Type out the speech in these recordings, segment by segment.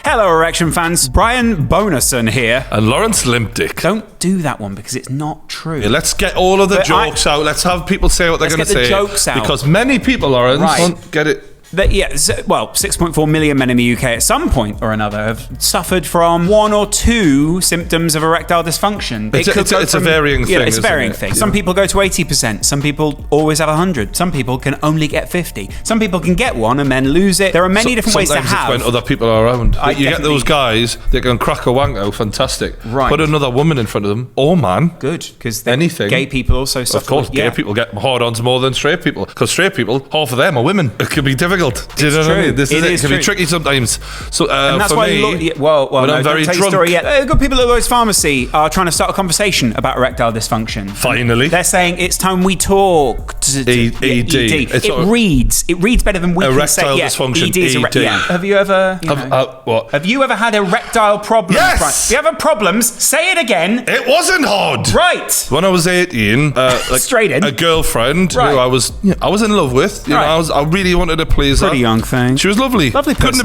Hello, erection fans. Brian Bonerson here. And Lawrence Limpdick. Don't do that one because it's not true. Yeah, let's get all of the jokes out. Let's have people say what they're going to say. Let's get the jokes out. Because many people, Lawrence, won't get it. 6.4 million men in the UK at some point or another have suffered from one or two symptoms of erectile dysfunction. It's a varying thing. Yeah, it's a varying thing. Some people go to 80%. Some people always have 100. Some people can only get 50. Some people can get one and then lose it. There are many different ways to have. Sometimes it's when other people are around. You get those guys that can crack a wank out, fantastic. Right. Put another woman in front of them, or man. Good, because anything. Gay people also suffer. Of course, gay people get hard-ons more than straight people. Because straight people, half of them are women. It can be difficult. Do you know what I mean? This it can be tricky sometimes. So and that's for why me, I'm very drunk. Good people at Lloyd's Pharmacy are trying to start a conversation about erectile dysfunction. Finally, they're saying it's time we talk. ED. It reads better than we can say. Erectile dysfunction. ED is Have you ever? What? Have you ever had erectile problems? Yes. If you have problems, say it again. It wasn't hard. Right. When I was 18, straight in, a girlfriend who I was in love with. You know, I really wanted to please her. Pretty young thing. She was lovely. Lovely person. Couldn't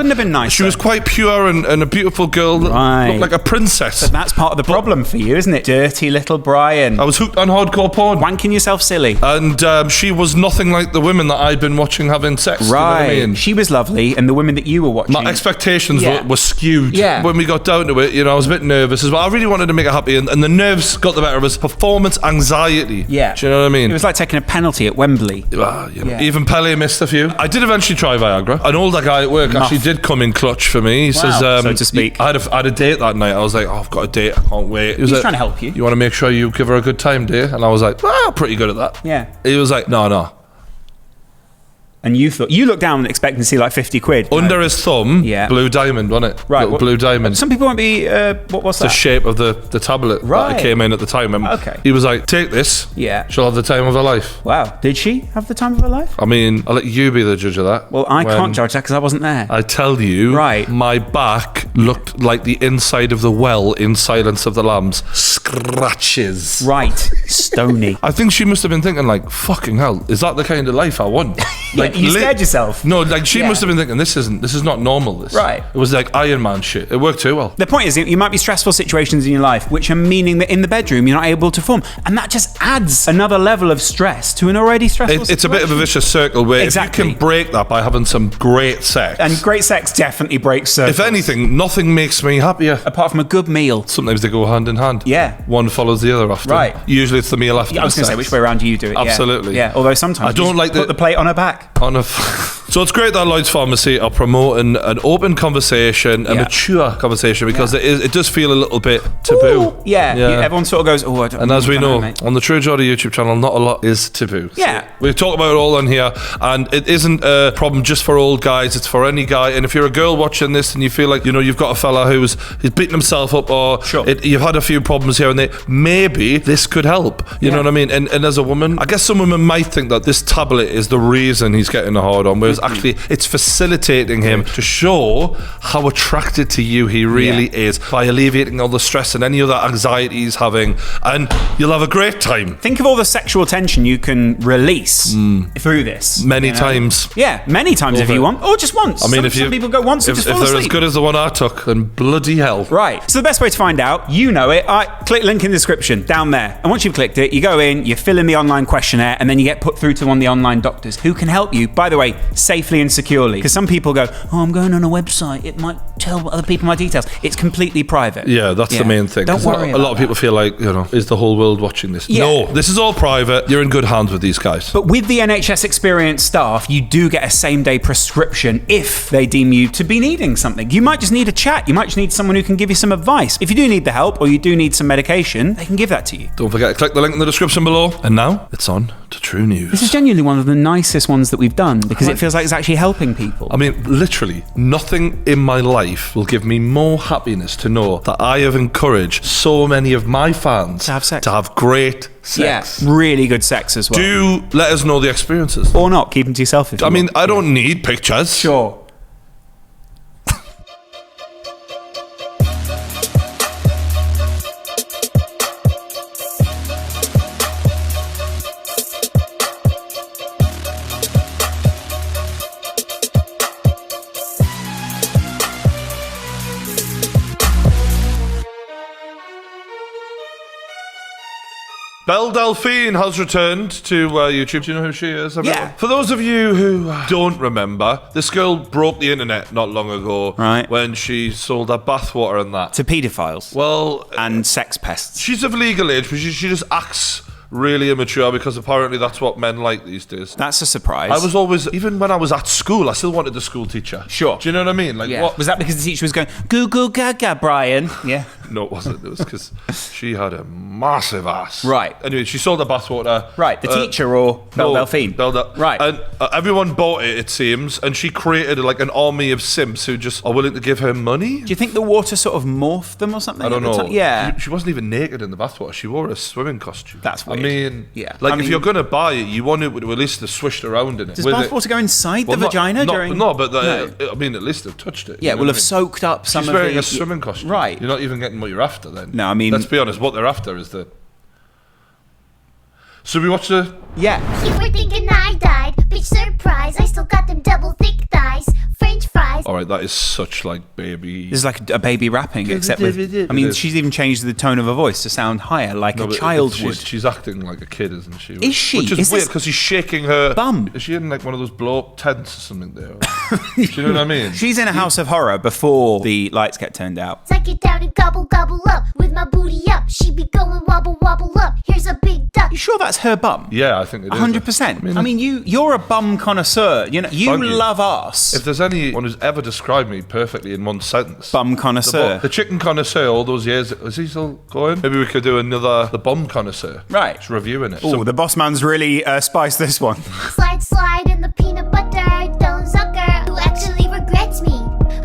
have been nicer. She was quite pure and a beautiful girl. Looked like a princess. But that's part of the problem for you, isn't it? Dirty little Brian. I was hooked on hardcore porn. Wanking yourself silly. And she was nothing like the women that I'd been watching having sex. Right. You know what I mean? She was lovely, and the women that you were watching... My expectations were skewed. Yeah. When we got down to it, you know, I was a bit nervous as well. I really wanted to make her happy, and the nerves got the better of us. Performance anxiety. Yeah. Do you know what I mean? It was like taking a penalty at Wembley. Even Pele missed a few. I did eventually try Viagra. An older guy at work actually did come in clutch for me. He says, so to speak. I had a date that night. I was like, I've got a date. I can't wait. He's trying to help you. You want to make sure you give her a good time, dear? And I was like, pretty good at that. Yeah. He was like, no. And you looked down expecting to see like 50 quid. Under his thumb, blue diamond, wasn't it? Right. Blue diamond. Some people won't be, what's that? The shape of the tablet that came in at the time. And he was like, take this. Yeah. She'll have the time of her life. Wow. Did she have the time of her life? I mean, I'll let you be the judge of that. Well, I can't judge that because I wasn't there. I tell you, my back looked like the inside of the well in Silence of the Lambs. Scratches. Right. Stony. I think she must have been thinking like, fucking hell, is that the kind of life I want? Like, you scared yourself. No, like she must have been thinking, this is not normal. This. Right. It was like Iron Man shit. It worked too well. The point is, you might be stressful situations in your life, which are meaning that in the bedroom you're not able to perform, and that just adds another level of stress to an already stressful situation. It's a bit of a vicious circle where if you can break that by having some great sex. And great sex definitely breaks circles. If anything, nothing makes me happier. Apart from a good meal. Sometimes they go hand in hand. Yeah. One follows the other often. Right. Usually it's the meal after. Yeah, I was going to say, which way around do you do it? Absolutely. Yeah. Although sometimes I don't like put the plate on her back. So it's great that Lloyd's Pharmacy are promoting an open conversation, a mature conversation, because it does feel a little bit taboo. Ooh, everyone sort of goes, I don't know. And as we know, on the True Geordie YouTube channel, not a lot is taboo. Yeah. So we've talked about it all on here, and it isn't a problem just for old guys, it's for any guy. And if you're a girl watching this and you feel like, you've got a fella who's beating himself up, or you've had a few problems here and there, maybe this could help. You know what I mean? And as a woman, I guess some women might think that this tablet is the reason he's getting a hard on, whereas actually it's facilitating him to show how attracted to you he really is by alleviating all the stress and any other anxiety he's having, and you'll have a great time. Think of all the sexual tension you can release through this. Many times. Yeah, many times if you want, or just once. I mean, some people go once and just fall asleep. If they're as good as the one I took, then bloody hell. Right. So the best way to find out, you know it, click link in the description down there. And once you've clicked it, you go in, you fill in the online questionnaire, and then you get put through to one of the online doctors who can help you, by the way, safely and securely. Because some people go, I'm going on a website, it might tell other people my details. It's completely private. Yeah, that's the main thing. Don't worry a lot of people feel like, is the whole world watching this? Yeah. No, this is all private. You're in good hands with these guys. But with the NHS experienced staff, you do get a same-day prescription if they deem you to be needing something. You might just need a chat. You might just need someone who can give you some advice. If you do need the help or you do need some medication, they can give that to you. Don't forget to click the link in the description below. And now, it's on to True News. This is genuinely one of the nicest ones that we've done because it feels like it's actually helping people. I mean, literally, nothing in my life will give me more happiness to know that I have encouraged so many of my fans to have sex. To have great sex. Yeah, really good sex as well. Do let us know the experiences. Or not, keep them to yourself if you want. I don't need pictures. Sure. Belle Delphine has returned to YouTube. Do you know who she is? Yeah. For those of you who don't remember, this girl broke the internet not long ago, right, when she sold her bathwater and that to paedophiles. Well, and sex pests. She's of legal age, but she just acts really immature because apparently that's what men like these days. That's a surprise. I was always, even when I was at school, I still wanted the school teacher. Sure. Do you know what I mean? Like, what was that? Because the teacher was going goo goo gaga, Brian? Yeah. No, it wasn't. It was because she had a massive ass. Right. Anyway, she sold the bathwater. Right. The teacher or Belle Delphine? Right. And everyone bought it seems, and she created like an army of simps who just are willing to give her money. Do you think the water sort of morphed them or something? I don't know. Yeah. She wasn't even naked in the bathwater. She wore a swimming costume. That's weird. I mean, yeah. Like, if you're going to buy it, you want it to at least have swished around in it. Does bathwater go inside the vagina during? No, but I mean, at least they've touched it. Yeah, will have soaked up some of the... She's wearing a swimming costume. Right. You're not even getting what you're after then. No, I mean... Let's be honest, what they're after is the... So we watch the... Yeah. You were thinking I died, bitch, surprise. I still got them double thick thighs, French fries. Alright, that is such like baby... This is like a baby rapping, except with... I mean, she's even changed the tone of her voice to sound higher, like a child would. She's acting like a kid, isn't she? Is she? Which is weird, because she's shaking her... bum. Is she in like one of those blow-up tents or something there? Do you know what I mean? She's in a house of horror before the lights get turned out. Suck it down and gobble, gobble up. With my booty up, she be going wobble, wobble up. Here's a big duck. You sure that's her bum? Yeah, I think it is. 100%. I mean, you're a bum connoisseur. You know, you love us. If there's anyone who's ever described me perfectly in one sentence, bum connoisseur. The chicken connoisseur. All those years, is he still going? Maybe we could do another the bum connoisseur. Right, just reviewing it. Oh, the boss man's really spiced this one. Slide, slide in the peanut butter. Don't sucker. Who actually regrets me?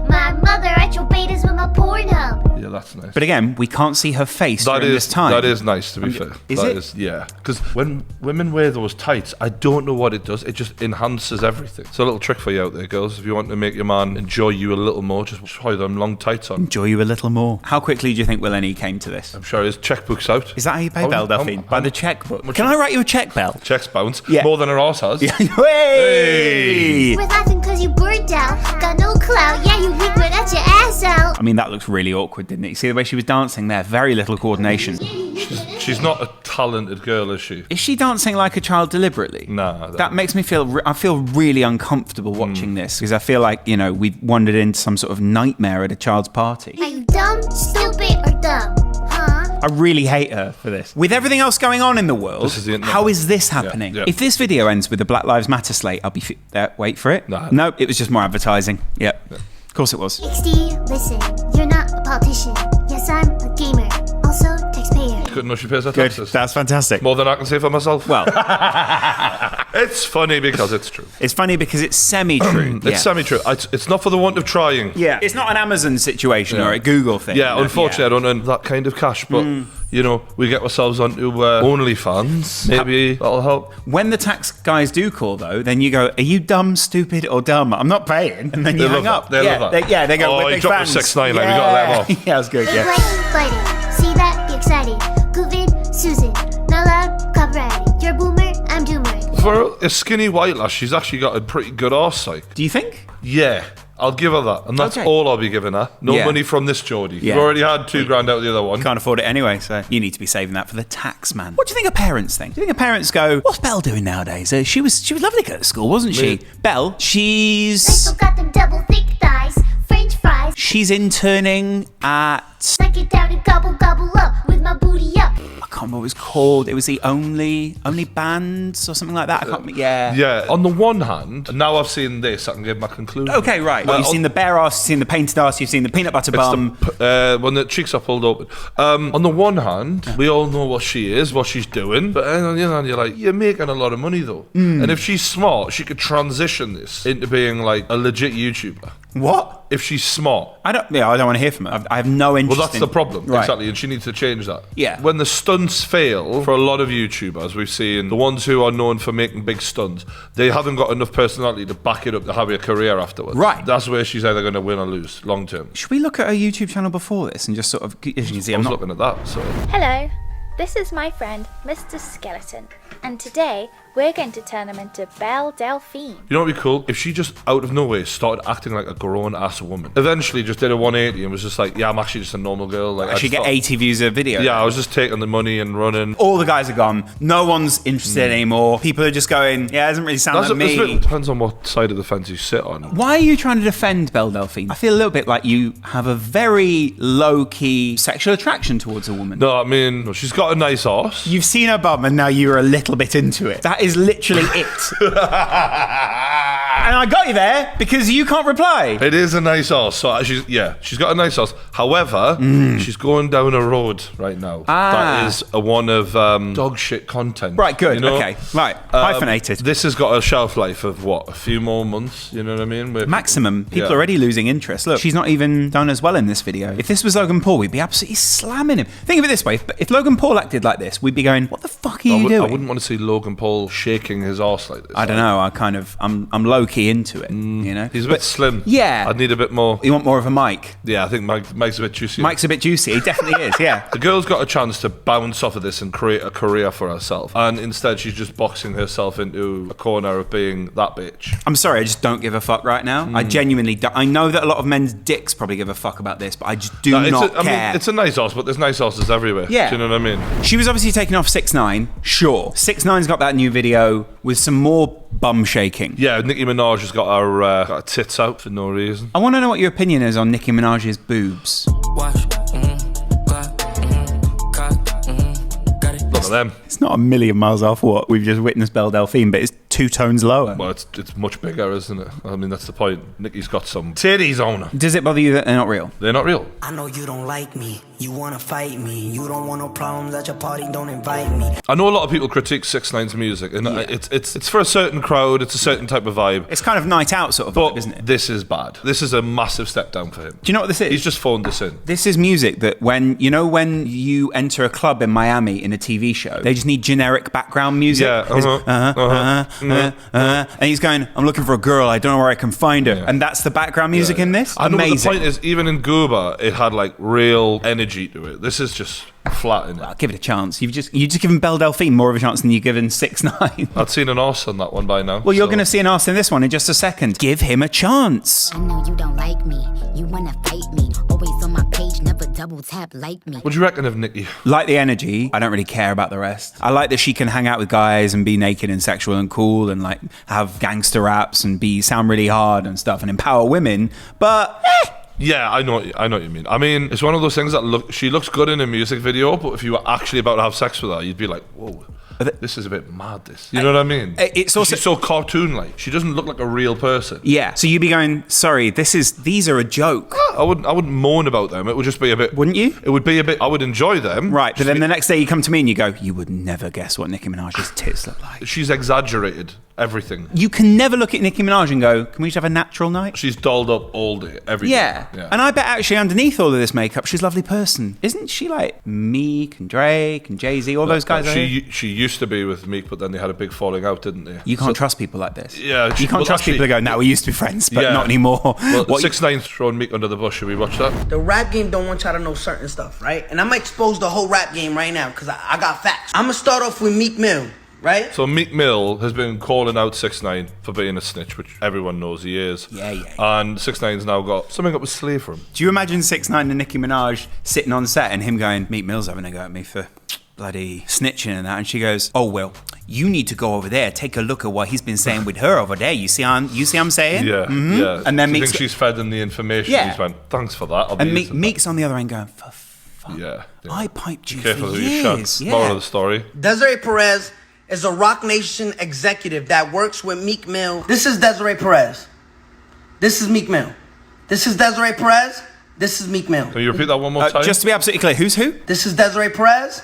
My mother. I troll betas with my Pornhub. Yeah, that's nice. But again, we can't see her face during this time. That is nice, to be fair. Is it? Yeah. Because when women wear those tights, I don't know what it does. It just enhances everything. It's a little trick for you out there, girls. If you want to make your man enjoy you a little more, just try them long tights on. Enjoy you a little more. How quickly do you think Willenie came to this? I'm sure his checkbook's out. Is that how you pay Belle Delphine? By the checkbook? Can I write you a check, Belle? Check's bounce. Yeah. More than her arse has. Yeah. Hey! We're laughing because you burned out. Got no clout. Yeah, you weak without your ass out. I mean, that looks really awkward, didn't it? You see the way she was dancing there? Very little coordination. She's not a talented girl, is she? Is she dancing like a child deliberately? Nah. That makes me feel... I feel really uncomfortable watching this, because I feel like, you know, we've wandered into some sort of nightmare at a child's party. Are you dumb, stupid, or dumb? Huh? I really hate her for this. With everything else going on in the world, how is this happening? Yeah. If this video ends with a Black Lives Matter slate, I'll be... wait for it. No, it was just more advertising. Yep. Yeah. Of course it was. 6ix9ine, listen, you're not a politician. Yes, I'm a gamer. Also, taxpayer. Couldn't know she pays her Good. taxes. That's fantastic. More than I can say for myself. Well, it's funny because it's true. It's funny because it's semi-true. It's semi-true. It's not for the want of trying. Yeah. It's not an Amazon situation or a Google thing. Yeah, unfortunately, I don't earn that kind of cash, but, you know, we get ourselves onto OnlyFans. Maybe that'll help. When the tax guys do call, though, then you go, are you dumb, stupid, or dumb? I'm not paying. And then you hang up. They love that. They go, oh, we're he big dropped fans. the 6ix9ine, like, we gotta let him off. Yeah, that's good, yeah. Fighting. See that? Be excited. Goofin, Susan. Not loud, copyrighted. You're a boomer, I'm doomer. For a skinny white lass, she's actually got a pretty good arse psych. Do you think? Yeah. I'll give her that. And that's all I'll be giving her. No money from this Geordie. Yeah. You've already had $2,000 out of the other one. Can't afford it anyway, so you need to be saving that for the tax man. What do you think of parents think? Do you think of parents go, what's Belle doing nowadays? She was lovely at school, wasn't she? Belle, I she's... still got them double thick thighs, French fries. She's interning at... Suck it down and gobble, gobble up. With my booty up. I can't remember what it was called. It was the only bands or something like that. I can't remember. Yeah. Yeah. On the one hand, and now I've seen this, I can give my conclusion. Okay, right. Well, you've seen the bare ass, you've seen the painted ass, you've seen the peanut butter bum. When the cheeks are pulled open. On the one hand, we all know what she is, what she's doing, but on the other hand, you're like, you're making a lot of money though. And if she's smart, she could transition this into being like a legit YouTuber. What? If she's smart. I don't want to hear from her. I have no interest. Well, that's the problem. Right. Exactly. And she needs to change that. Yeah. When the stunts fail for a lot of YouTubers, we've seen the ones who are known for making big stunts, they haven't got enough personality to back it up to have a career afterwards. Right. That's where she's either going to win or lose long term. Should we look at her YouTube channel before this and just sort of, as you can see, I was looking at that. So. Hello, this is my friend Mr. Skeleton, and today we're going to turn them into Belle Delphine. You know what would be cool? If she just out of nowhere started acting like a grown-ass woman. Eventually just did a 180 and was just like, yeah, I'm actually just a normal girl. Like, She get 80 views a video. Yeah, I was just taking the money and running. All the guys are gone. No one's interested anymore. People are just going, yeah, it doesn't really sound like me. It depends on what side of the fence you sit on. Why are you trying to defend Belle Delphine? I feel a little bit like you have a very low-key sexual attraction towards a woman. No, I mean, she's got a nice arse. You've seen her bum and now you're a little bit into it. That is literally it. And I got you there because you can't reply. It is a nice arse. So she's got a nice arse. However, she's going down a road right now. That is one of dog shit content. Right, good. You know? Okay, right. Hyphenated. This has got a shelf life of what? A few more months? You know what I mean? Maximum. People are already losing interest. Look, she's not even done as well in this video. If this was Logan Paul, we'd be absolutely slamming him. Think of it this way. If Logan Paul acted like this, we'd be going, what the fuck are you doing? I wouldn't want to see Logan Paul shaking his arse like this. I don't know. I'm low-key into it, you know? He's a bit slim. Yeah. I'd need a bit more. You want more of a mic? Yeah, I think Mike's a bit juicy. Mike's a bit juicy. He definitely is, yeah. The girl's got a chance to bounce off of this and create a career for herself. And instead, she's just boxing herself into a corner of being that bitch. I'm sorry, I just don't give a fuck right now. I genuinely don't. I know that a lot of men's dicks probably give a fuck about this, but I just do not care. I mean, it's a nice arse, but there's nice arses everywhere. Yeah. Do you know what I mean? She was obviously taking off 6ix9ine, sure. 6ix9ine's got that new video with some more bum shaking. Yeah, Nicki Minaj has got her tits out for no reason. I want to know what your opinion is on Nicki Minaj's boobs. Watch, None of them. It's not a million miles off what we've just witnessed Belle Delphine, but it's 2 tones lower. Well, it's much bigger, isn't it? I mean, that's the point. Nicki's got some titties on her. Does it bother you that they're not real? They're not real. I know you don't like me. You wanna fight me. You don't want no problems at your party. Don't invite me. I know a lot of people critique 6ix9ine's music, and it's for a certain crowd. It's a certain type of vibe. It's kind of night out sort of vibe, isn't it? This is bad. This is a massive step down for him. Do you know what this is? He's just phoned this in. This is music that when you enter a club in Miami in a TV show, they just need generic background music. Yeah. And he's going, I'm looking for a girl, I don't know where I can find her. Yeah. And that's the background music in this? I know, amazing. But the point is, even in Gooba, it had like real energy to it. This is just flat, innit? Well, give it a chance. You just given Belle Delphine more of a chance than you've given 6ix9ine. I'd seen an arse on that one by now. Well, you're going to see an arse in this one in just a second. Give him a chance. I know you don't like me. You wanna fight me. Always on my page, never double tap like me. What do you reckon of Nicki? Like the energy. I don't really care about the rest. I like that she can hang out with guys and be naked and sexual and cool and like have gangster raps and sound really hard and stuff and empower women. But yeah, I know what you mean. I mean, it's one of those things that she looks good in a music video, but if you were actually about to have sex with her, you'd be like, whoa. This is a bit mad, this. You know what I mean? It's also, she's so cartoon-like. She doesn't look like a real person. Yeah. So you'd be going, sorry, these are a joke. I wouldn't moan about them. It would just be a bit... Wouldn't you? It would be a bit... I would enjoy them. Right, but then the next day you come to me and you go, you would never guess what Nicki Minaj's tits look like. She's exaggerated everything. You can never look at Nicki Minaj and go, can we just have a natural night? She's dolled up all day, every day. Yeah. And I bet actually underneath all of this makeup, she's a lovely person. Isn't she like Meek and Drake and Jay-Z, all those guys? She used to be with Meek, but then they had a big falling out, didn't they? You can't trust people like this. Yeah. You can't trust people who go, no, we used to be friends, but not anymore. Well, 6ix9ine's throwing Meek under the bus. Should we watch that? The rap game don't want y'all to know certain stuff, right? And I'm gonna expose the whole rap game right now, because I got facts. I'm gonna start off with Meek Mill. Right? So Meek Mill has been calling out 6ix9ine for being a snitch, which everyone knows he is. Yeah. And 6ix9ine's now got something up his sleeve for him. Do you imagine 6ix9ine and Nicki Minaj sitting on set and him going, Meek Mill's having a go at me for bloody snitching and that, and she goes, oh well, you need to go over there, take a look at what he's been saying with her over there. You see what I'm saying? Yeah, yeah. And then I think she's fed him the information. Yeah. He's went, thanks for that. And Meek's on the other end going, for fuck. Yeah. I piped you Careful for who years. you shut. Moral of the story. Desiree Perez is a Rock Nation executive that works with Meek Mill. This is Desiree Perez. This is Meek Mill. This is Desiree Perez. This is Meek Mill. Can you repeat that one more time? Just to be absolutely clear, who's who? This is Desiree Perez.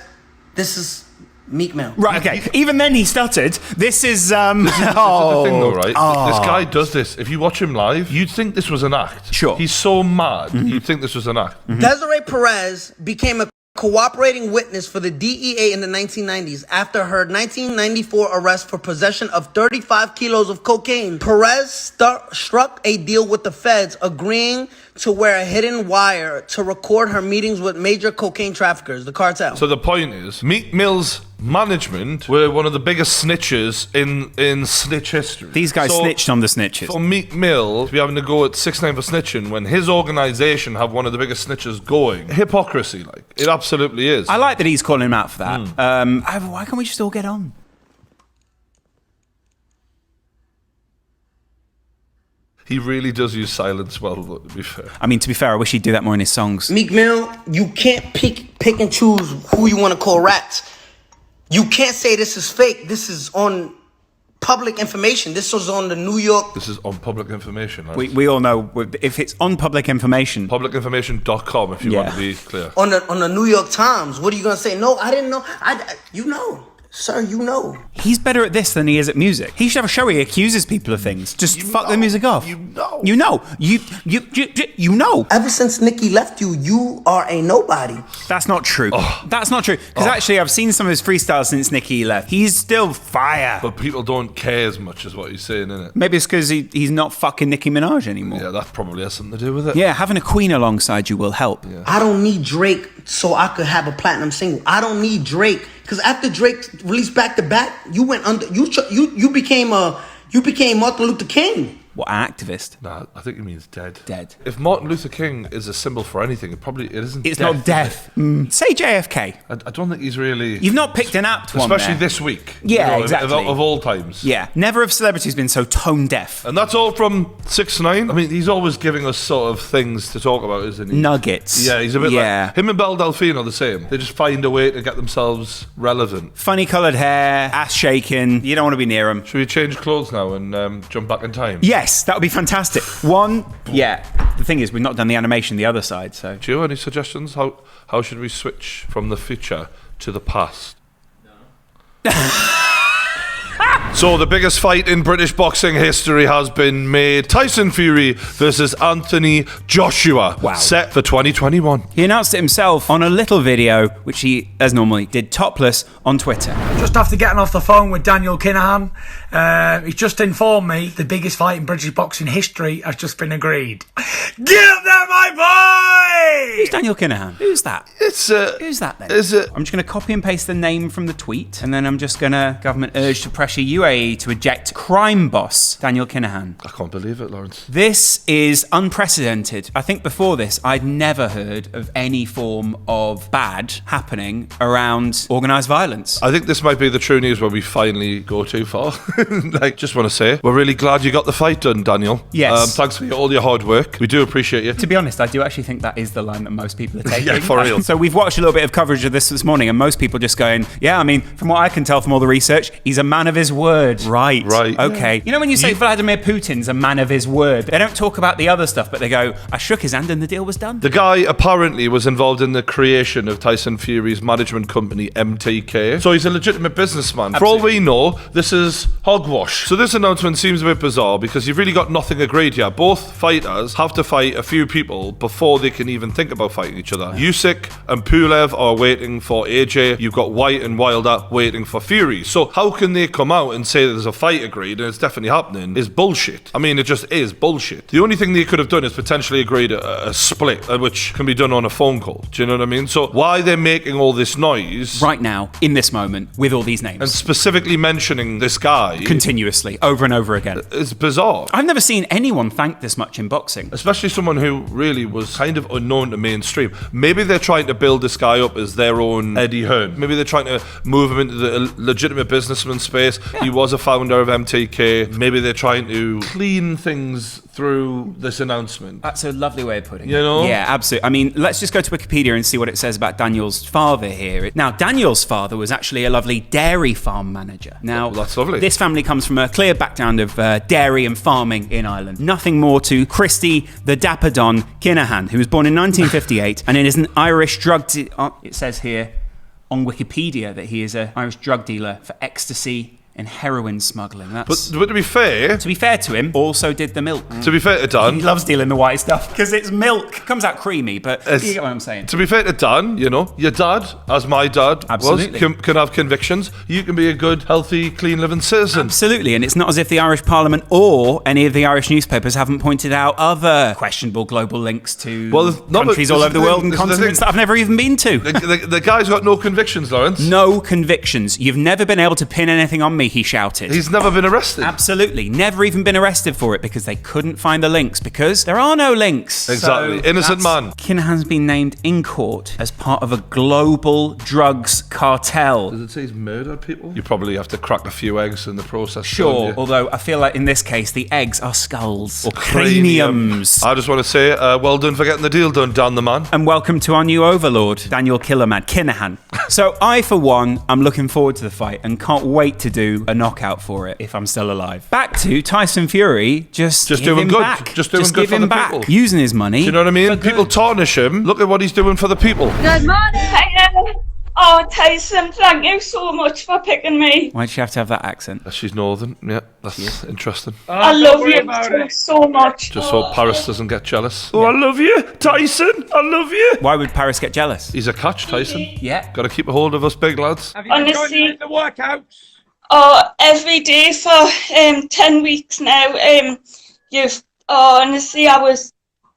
This is Meek Mill. Right, okay. Even then he stuttered. This is, This is the thing though, right? This guy does this. If you watch him live, you'd think this was an act. Sure. He's so mad, you'd think this was an act. Desiree Perez became a cooperating witness for the DEA in the 1990s after her 1994 arrest for possession of 35 kilos of cocaine. Perez struck a deal with the feds, agreeing to wear a hidden wire to record her meetings with major cocaine traffickers, the cartel. So the point is, Meek Mill's management were one of the biggest snitches in snitch history. These guys snitched on the snitches. For Meek Mill to be having to go at 6ix9ine for snitching when his organisation have one of the biggest snitches going. Hypocrisy, like. It absolutely is. I like that he's calling him out for that. Why can't we just all get on? He really does use silence well, to be fair. I mean, to be fair, I wish he'd do that more in his songs. Meek Mill, you can't pick and choose who you want to call rats. You can't say this is fake. This is on public information. This was on the New York. This is on public information. We all know if it's on public information. Publicinformation.com, if you want to be clear. On the New York Times. What are you going to say? No, I didn't know. You know. Sir, you know. He's better at this than he is at music. He should have a show where he accuses people of things. Just fuck the music off. You know. You know. You know. Ever since Nicki left you, you are a nobody. That's not true. That's not true. Because actually, I've seen some of his freestyles since Nicki left. He's still fire. But people don't care as much as what he's saying, innit? Maybe it's because he's not fucking Nicki Minaj anymore. Yeah, that probably has something to do with it. Yeah, having a queen alongside you will help. Yeah. I don't need Drake so I could have a platinum single. I don't need Drake. Because after Drake released Back to Back, you went under. You became Martin Luther King. What, an activist? Nah, I think he means dead. Dead. If Martin Luther King is a symbol for anything, it isn't. It's not death. Say JFK. I don't think he's really. You've not picked an apt one, especially there. This week. Yeah, exactly. Of all times. Yeah, never have celebrities been so tone deaf. And that's all from 6ix9ine. I mean, he's always giving us sort of things to talk about, isn't he? Nuggets. Yeah, he's a bit like him and Belle Delphine are the same. They just find a way to get themselves relevant. Funny coloured hair, ass shaking. You don't want to be near them. Should we change clothes now and jump back in time? Yes, that would be fantastic. The thing is, we've not done the animation the other side, so. Do you have any suggestions? How should we switch from the future to the past? No. So the biggest fight in British boxing history has been made. Tyson Fury versus Anthony Joshua. Wow. Set for 2021. He announced it himself on a little video, which he, as normally, did topless on Twitter. Just after getting off the phone with Daniel Kinahan, he's just informed me the biggest fight in British boxing history has just been agreed. Get up there, my boy! Who's Daniel Kinahan? Who's that? Who's that then? Is it? I'm just going to copy and paste the name from the tweet, and then I'm just going to government urge to pressure UAE to eject crime boss Daniel Kinahan. I can't believe it, Lawrence. This is unprecedented. I think before this, I'd never heard of any form of bad happening around organised violence. I think this might be the true news where we finally go too far. Just want to say, we're really glad you got the fight done, Daniel. Yes. Thanks for all your hard work. We do appreciate you. To be honest, I do actually think that is the line that most people are taking. Yeah, for real. So we've watched a little bit of coverage of this morning, and most people just going, yeah, I mean, from what I can tell from all the research, he's a man of his word. Right. Okay. You know when you say Vladimir Putin's a man of his word, they don't talk about the other stuff, but they go, I shook his hand and the deal was done. The guy apparently was involved in the creation of Tyson Fury's management company, MTK. So he's a legitimate businessman. Absolutely. For all we know, this is hogwash. So this announcement seems a bit bizarre because you've really got nothing agreed here. Both fighters have to fight a few people before they can even think about fighting each other. Usyk and Pulev are waiting for AJ. You've got White and Wilder waiting for Fury. So how can they come out and say there's a fight agreed and it's definitely happening is bullshit. I mean, it just is bullshit. The only thing they could have done is potentially agreed a split, which can be done on a phone call. Do you know what I mean? So why they're making all this noise right now, in this moment, with all these names, and specifically mentioning this guy continuously, over and over again, it's bizarre. I've never seen anyone thanked this much in boxing. Especially someone who really was kind of unknown to mainstream. Maybe they're trying to build this guy up as their own Eddie Hearn. Maybe they're trying to move him into the legitimate businessman space. Yeah. He was a founder of MTK. Maybe they're trying to clean things through this announcement. That's a lovely way of putting it. You know? Yeah, absolutely. I mean, let's just go to Wikipedia and see what it says about Daniel's father here. Now, Daniel's father was actually a lovely dairy farm manager. Now, that's lovely. This family comes from a clear background of dairy and farming in Ireland. Nothing more to Christy the Dapper Don Kinahan, who was born in 1958 and is an Irish drug it says here on Wikipedia that he is an Irish drug dealer for ecstasy in heroin smuggling. But to be fair... To be fair to him, also did the milk. To be fair to Dan... He loves dealing the white stuff because it's milk. Comes out creamy, but you get what I'm saying. To be fair to Dan, you know, your dad, as my dad Absolutely. was, can have convictions. You can be a good, healthy, clean living citizen. Absolutely, and it's not as if the Irish Parliament or any of the Irish newspapers haven't pointed out other questionable global links to countries all over the world and continents that I've never even been to. The guy's got no convictions, Lawrence. No convictions. You've never been able to pin anything on me, he shouted. He's never been arrested. Absolutely. Never even been arrested for it because they couldn't find the links because there are no links. Exactly. So Innocent man. Kinahan's been named in court as part of a global drugs cartel. Does it say he's murdered people? You probably have to crack a few eggs in the process. Sure, although I feel like in this case the eggs are skulls. Or craniums. I just want to say, well done for getting the deal done, Dan the man. And welcome to our new overlord, Daniel Kinahan. So I, for one, I'm looking forward to the fight and can't wait to do a knockout for it if I'm still alive. Back to Tyson Fury, just doing good. Back. Just doing good for the people. Using his money. Do you know what I mean? People tarnish him. Look at what he's doing for the people. Good morning. Oh, Tyson, thank you so much for picking me. Why'd she have to have that accent? She's northern. Yeah, that's interesting. I love you so much. Just hope Paris doesn't get jealous. Oh, I love you, Tyson. I love you. Why would Paris get jealous? He's a catch, Tyson. Yeah. Got to keep a hold of us big lads. Have you been doing the workouts? Oh, every day for 10 weeks now. Honestly, I was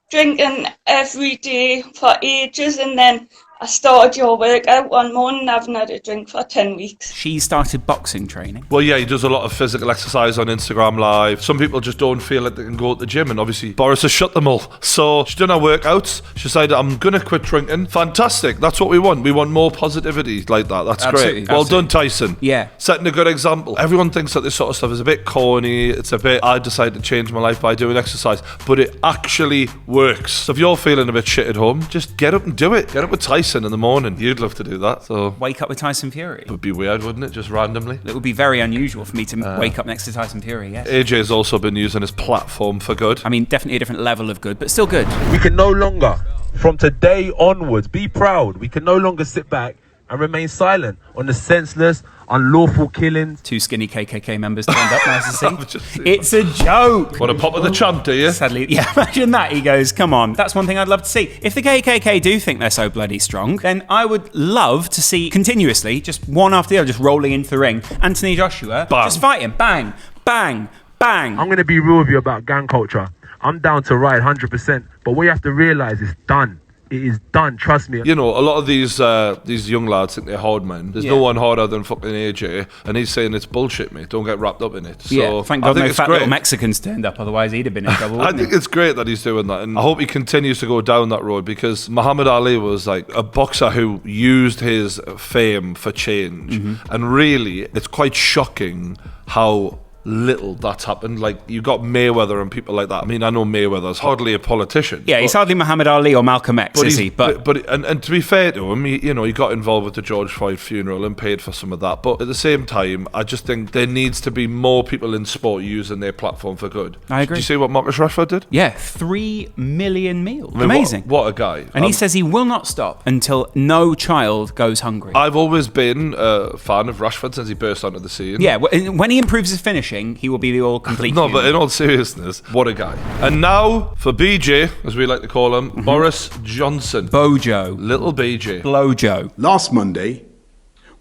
drinking every day for ages, and then I started your workout one morning. I haven't had a drink for 10 weeks. She started boxing training. Well, yeah, he does a lot of physical exercise on Instagram Live. Some people just don't feel like they can go to the gym, and obviously Boris has shut them all. So she's done her workouts. She decided, I'm going to quit drinking. Fantastic. That's what we want. We want more positivity like that. That's Absolutely. great. Well done, Tyson. Yeah. Setting a good example. Everyone thinks that this sort of stuff is a bit corny. It's a bit, I decided to change my life by doing exercise. But it actually works. So if you're feeling a bit shit at home, just get up and do it. Get up with Tyson in the morning. You'd love to do that. So wake up with Tyson Fury. It would be weird, wouldn't it? Just randomly. It would be very unusual for me to wake up next to Tyson Fury, yes. AJ's also been using his platform for good. I mean, definitely a different level of good, but still good. We can no longer, from today onwards, be proud. We can no longer sit back and remain silent on the senseless, unlawful killings. 2 skinny KKK members turned up, nice to see. It's a joke. Want a pop of the champ, do you? Sadly, yeah, imagine that. He goes, come on. That's one thing I'd love to see. If the KKK do think they're so bloody strong, then I would love to see continuously, just one after the other, just rolling into the ring, Anthony Joshua, just fight him. Bang, bang, bang. I'm going to be real with you about gang culture. I'm down to ride 100%, but what you have to realise is done. It is done, trust me. You know, a lot of these young lads think they're hard men. There's no one harder than fucking AJ, and he's saying it's bullshit, mate. Don't get wrapped up in it. So yeah, thank God no fat little Mexicans turned up, otherwise he'd have been in trouble. I think it's great that he's doing that, and I hope he continues to go down that road, because Muhammad Ali was like a boxer who used his fame for change, and really, it's quite shocking how little that's happened. Like, you got Mayweather and people like that. I mean, I know Mayweather's hardly a politician. Yeah, he's hardly Muhammad Ali or Malcolm X, is he? But to be fair to him, he got involved with the George Floyd funeral and paid for some of that. But at the same time, I just think there needs to be more people in sport using their platform for good. I agree. Did you see what Marcus Rashford did? Yeah, 3 million meals. I mean, amazing. What a guy. And he says he will not stop until no child goes hungry. I've always been a fan of Rashford since he burst onto the scene. Yeah, when he improves his finishing, he will be the all-complete No, human. but in all seriousness, what a guy. And now, for BJ, as we like to call him, Boris Johnson. Bojo. Little BJ. Blojo. Last Monday,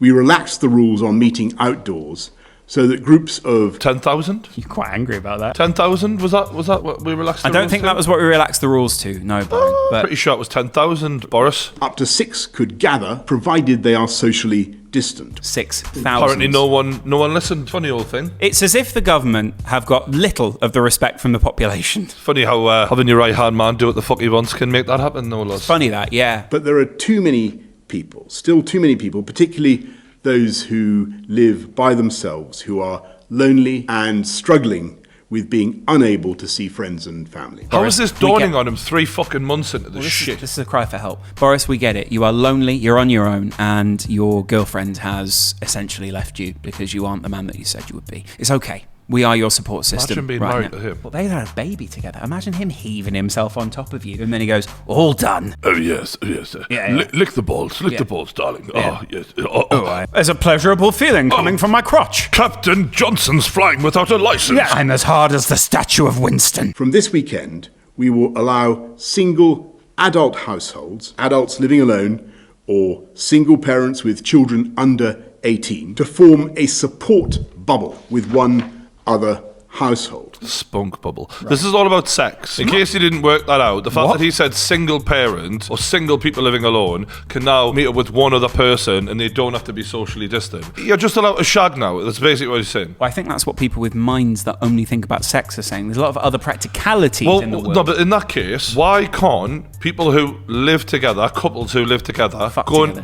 we relaxed the rules on meeting outdoors so that groups of 10,000? You're quite angry about that. 10,000? Was that what we relaxed the rules I don't think that was what we relaxed the rules to, no, Brian. But pretty sure it was 10,000, Boris. up to 6 could gather, provided they are socially distant. 6,000. Apparently no one listened. Funny old thing. It's as if the government have got little of the respect from the population. Funny how having your right hand man do what the fuck he wants can make that happen, no less. Funny that, yeah. But there are too many people, still too many people, particularly those who live by themselves, who are lonely and struggling with being unable to see friends and family. How is this dawning on him 3 fucking months into this shit? This is a cry for help. Boris, we get it. You are lonely, you're on your own, and your girlfriend has essentially left you because you aren't the man that you said you would be. It's okay. We are your support system. Imagine being right married now. to him. Well, they had a baby together. Imagine him heaving himself on top of you, and then he goes, all done. Oh, yes. Lick the balls, darling. Yeah. Oh, yes. There's a pleasurable feeling coming from my crotch. Captain Johnson's flying without a license. Yeah, I'm as hard as the statue of Winston. From this weekend, we will allow single adult households, adults living alone, or single parents with children under 18, to form a support bubble with one other household. Spunk bubble. Right. This is all about sex. In case you didn't work that out, the fact that he said single parent or single people living alone can now meet up with one other person and they don't have to be socially distant. You're just allowed to shag now. That's basically what he's saying. Well, I think that's what people with minds that only think about sex are saying. There's a lot of other practicalities in the world. No, but in that case, why can't people who live together, couples who live together,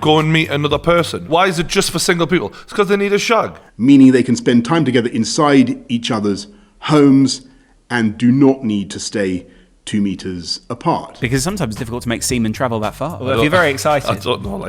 go and meet another person? Why is it just for single people? It's because they need a shag. Meaning they can spend time together inside each other's homes and do not need to stay 2 meters apart. Because sometimes it's difficult to make semen travel that far. Well, if you're very excited. I don't know,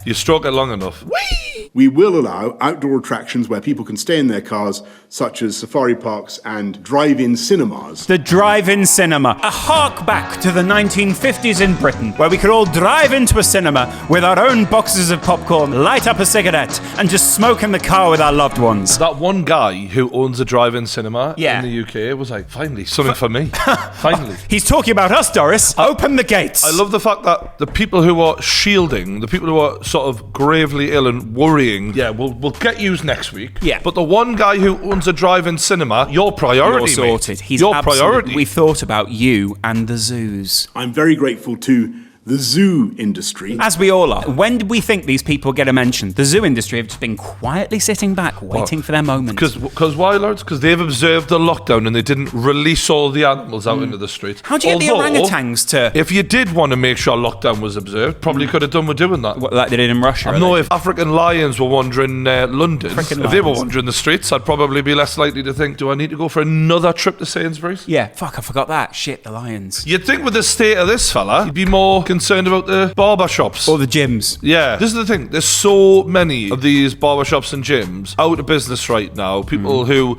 you stroke it long enough. Whee! We will allow outdoor attractions where people can stay in their cars, such as safari parks and drive-in cinemas. The drive-in cinema. A hark back to the 1950s in Britain, where we could all drive into a cinema with our own boxes of popcorn, light up a cigarette, and just smoke in the car with our loved ones. That one guy who owns a drive-in cinema in the UK was like, finally, something for me. Finally. He's talking about us, Doris. Open the gates. I love the fact that the people who are shielding, the people who are sort of gravely ill and worrying, we'll get used next week. Yeah. But the one guy who owns a drive-in cinema, your priority, You're sorted. Mate. He's your priority. We thought about you and the zoos. I'm very grateful to the zoo industry. As we all are. When did we think these people get a mention? The zoo industry have just been quietly sitting back, waiting for their moment. Because why, lads? Because they've observed the lockdown and they didn't release all the animals out into the street. How'd you get the orangutans to... If you did want to make sure lockdown was observed, probably could have done with doing that. What, like they did in Russia? I know if African lions were wandering London, if they were wandering the streets, I'd probably be less likely to think, do I need to go for another trip to Sainsbury's? Yeah, fuck, I forgot that. Shit, the lions. You'd think with the state of this fella, you'd be more concerned about the barber shops. Or the gyms. Yeah. This is the thing. There's so many of these barber shops and gyms out of business right now. People who,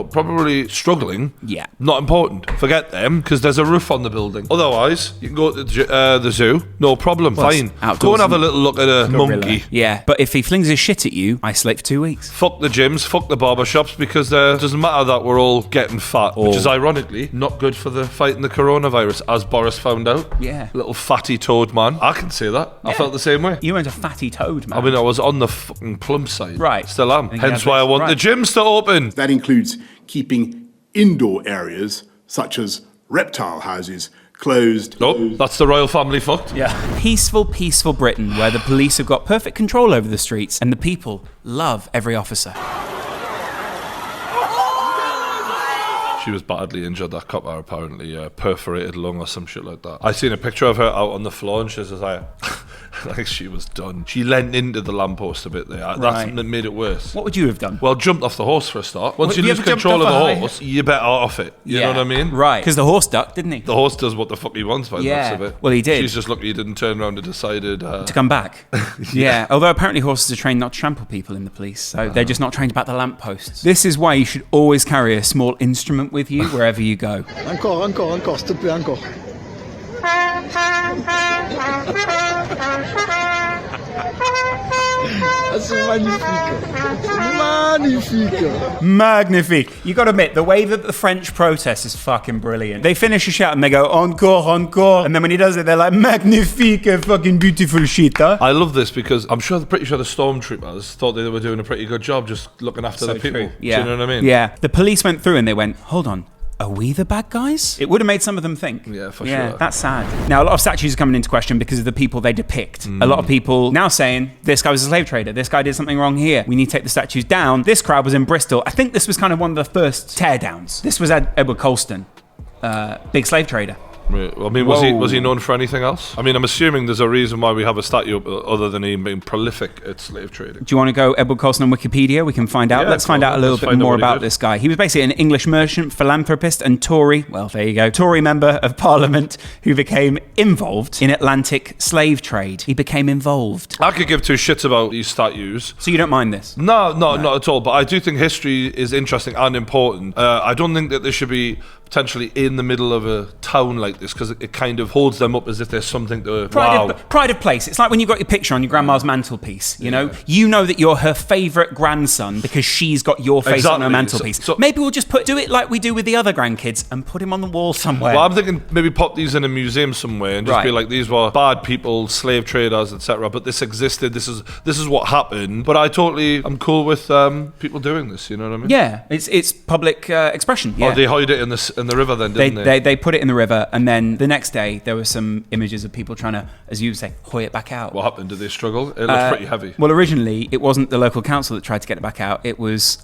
probably struggling. Yeah. Not important. Forget them, because there's a roof on the building. Otherwise, you can go to the zoo. No problem. Fine. Go and have a little look at a monkey. Yeah. But if he flings his shit at you, isolate for 2 weeks. Fuck the gyms. Fuck the barber shops, because it doesn't matter that we're all getting fat, which is ironically not good for the fighting the coronavirus, as Boris found out. Yeah. Little fatty toad man. I can say that. Yeah. I felt the same way. You weren't a fatty toad, man. I mean, I was on the fucking plump side. Right. Still am. Hence why I want the gyms to open. That includes keeping indoor areas, such as reptile houses, closed. Oh, that's the royal family fucked. Yeah. Peaceful Britain, where the police have got perfect control over the streets and the people love every officer. She was badly injured, that copper, apparently perforated lung or some shit like that. I seen a picture of her out on the floor and she was like she was done. She leant into the lamppost a bit there. That made it worse. What would you have done? Well, jumped off the horse for a start. Once you lose control of the horse, you're better off it. You know what I mean? Right. Because the horse ducked, didn't he? The horse does what the fuck he wants by the looks of it. Well, he did. She's just lucky he didn't turn around and decided... to come back. Yeah. Although apparently horses are trained not to trample people in the police, so they're just not trained about the lampposts. This is why you should always carry a small instrument with you wherever you go. Encore, s'il te plaît, encore. C'est magnifique. Magnifique. You got to admit, the way that the French protest is fucking brilliant. They finish a shout and they go, encore, encore. And then when he does it, they're like, magnifique, fucking beautiful shit, huh? I love this because I'm pretty sure the stormtroopers thought they were doing a pretty good job just looking after the people. Yeah. Do you know what I mean? Yeah. The police went through and they went, hold on. Are we the bad guys? It would have made some of them think. Yeah, for sure. sure. That's sad. Now, a lot of statues are coming into question because of the people they depict. A lot of people now saying, this guy was a slave trader, this guy did something wrong here, we need to take the statues down. This crowd was in Bristol. I think this was kind of one of the first teardowns. This was Edward Colston, big slave trader. Right. I mean, was he known for anything else? I mean, I'm assuming there's a reason why we have a statue other than him being prolific at slave trading. Do you want to go Edward Colson on Wikipedia? We can find out. Yeah, Let's find out a little bit more about this guy. He was basically an English merchant, philanthropist, and Tory. Well, there you go. Tory member of Parliament who became involved in Atlantic slave trade. He became involved. I could give two shits about these statues. So you don't mind this? No, not at all. But I do think history is interesting and important. I don't think that they should be potentially in the middle of a town like this because it kind of holds them up as if there's something to pride of place. It's like when you've got your picture on your grandma's mantelpiece. You know that you're her favourite grandson because she's got your face on her mantelpiece. So maybe we'll just do it like we do with the other grandkids and put him on the wall somewhere. Well, I'm thinking maybe pop these in a museum somewhere and just be like, these were bad people, slave traders, etc. But this existed. This is what happened. But I'm cool with people doing this. You know what I mean? Yeah, it's public expression. Yeah. Oh, they hide it in the river then, didn't they? They put it in the river, and then the next day there were some images of people trying to, as you say, hoy it back out. What happened? Did they struggle? It looked pretty heavy. Well, originally it wasn't the local council that tried to get it back out. It was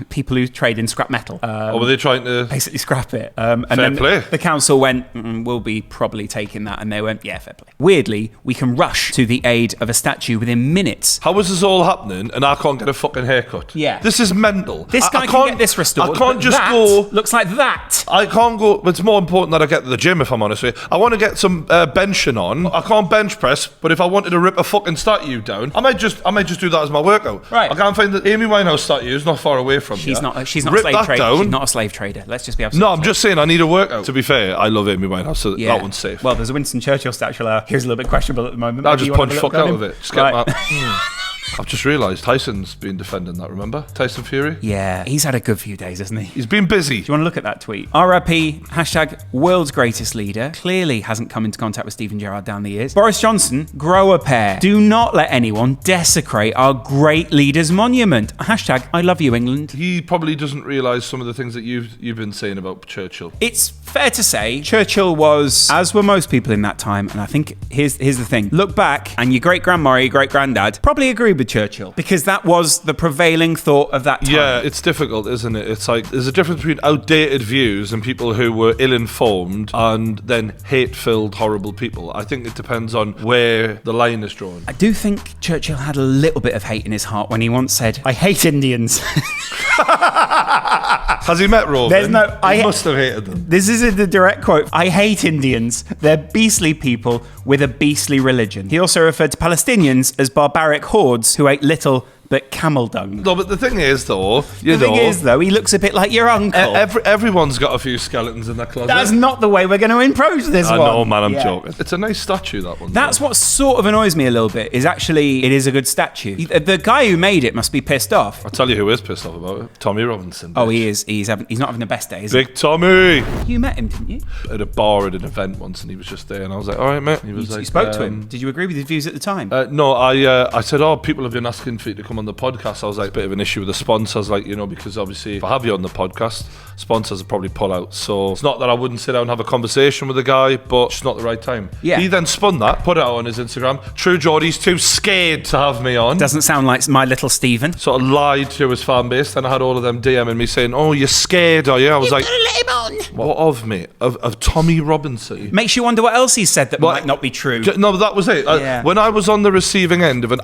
people who trade in scrap metal. Were they trying to basically scrap it? And then play. The council went, "We'll be probably taking that," and they went, "Yeah, fair play." Weirdly, we can rush to the aid of a statue within minutes. How is this all happening? And I can't get a fucking haircut. Yeah, this is mental. This guy can get this restored. I can't just go. Looks like that. I can't go. It's more important that I get to the gym, if I'm honest with you. I want to get some benching on. I can't bench press, but if I wanted to rip a fucking statue down, I might just do that as my workout. Right. I can't find the Amy Winehouse statue. It's not far away from here. She's not a slave trader. She's not a slave trader. Let's just be absolutely I'm just saying I need a workout. To be fair, I love Amy Winehouse, so that one's safe. Well, there's a Winston Churchill statue. Here's a little bit questionable at the moment. I'll just punch fuck out of it. Just get I've just realised Tyson's been defending that, remember? Tyson Fury? Yeah, he's had a good few days, hasn't he? He's been busy. Do you want to look at that tweet? RIP, #world's greatest leader. Clearly hasn't come into contact with Stephen Gerrard down the years. Boris Johnson, grow a pair. Do not let anyone desecrate our great leader's monument. #I love you, England. He probably doesn't realise some of the things that you've been saying about Churchill. It's fair to say Churchill was, as were most people in that time, and I think here's the thing. Look back, and your great-grandma or your great-granddad probably agreed with Churchill because that was the prevailing thought of that time. Yeah, it's difficult, isn't it? It's like there's a difference between outdated views and people who were ill-informed and then hate-filled, horrible people. I think it depends on where the line is drawn. I do think Churchill had a little bit of hate in his heart when he once said, "I hate Indians." Has he met Robin? He must have hated them. This is the direct quote. "I hate Indians. They're beastly people with a beastly religion." He also referred to Palestinians as barbaric hordes who ate little but camel dung. No, but the thing is, though, he looks a bit like your uncle. Everyone's got a few skeletons in their closet. That's not the way we're going to approach this one. I know, man, I'm joking. It's a nice statue, that one. That's what sort of annoys me a little bit, is actually it is a good statue. The guy who made it must be pissed off. I'll tell you who is pissed off about it. Tommy Robinson. Oh, he is. He's not having the best day, is he? Big Tommy! You met him, didn't you? At a bar at an event once, and he was just there, and I was like, all right, mate. He was you spoke to him? Did you agree with his views at the time? No, I said, people have been asking for you to come on the podcast. I was like, a bit of an issue with the sponsors, because obviously if I have you on the podcast, sponsors will probably pull out. So it's not that I wouldn't sit down and have a conversation with the guy, but it's not the right time. Yeah. He then spun that, put it out on his Instagram. True Geordie's too scared to have me on. Doesn't sound like my little Stephen. Sort of lied to his fan base. Then I had all of them DMing me saying, "Oh, you're scared, are you?" I was like, let him on. What of me? Of Tommy Robinson? Makes you wonder what else he said that might not be true. No, but that was it. When I was on the receiving end of an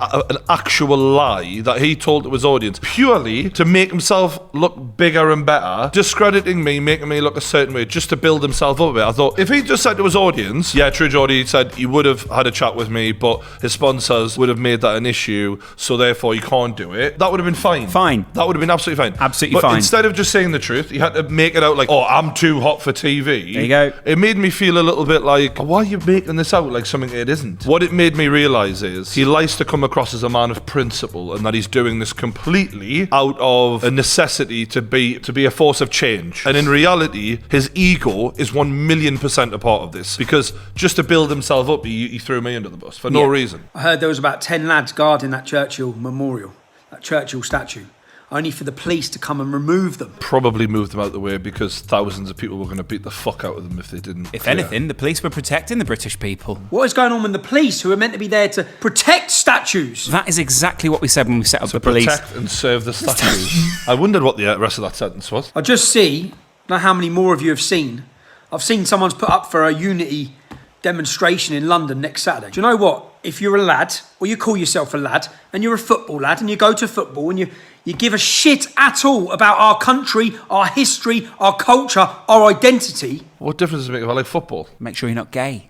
actual lie that he told to his audience, purely to make himself look bigger and better, discrediting me, making me look a certain way, just to build himself up a bit. I thought, if he just said to his audience, yeah, True Geordie said he would have had a chat with me, but his sponsors would have made that an issue, so therefore he can't do it, that would have been fine. That would have been absolutely fine. Absolutely but fine. Instead of just saying the truth, he had to make it out like, oh, I'm too hot for TV. There you go. It made me feel a little bit like, why are you making this out like something it isn't? What it made me realise is he likes to come across as a man of principle, and that he's doing this completely out of a necessity to be a force of change. And in reality, his ego is 1,000,000% a part of this, because just to build himself up, he threw me under the bus for no reason. I heard there was about 10 lads guarding that Churchill memorial, that Churchill statue, only for the police to come and remove them. Probably moved them out of the way because thousands of people were going to beat the fuck out of them if they didn't. If anything, the police were protecting the British people. What is going on with the police, who are meant to be there to protect statues? That is exactly what we said when we set up the police. Protect and serve the statues. I wondered what the rest of that sentence was. I just see, now how many more of you have seen, I've seen someone's put up for a unity demonstration in London next Saturday. Do you know what? If you're a lad, or you call yourself a lad, and you're a football lad, and you go to football, and you give a shit at all about our country, our history, our culture, our identity. What difference does it make if I like football? Make sure you're not gay.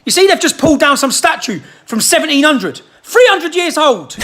You see, they've just pulled down some statue from 1700. 300 years old.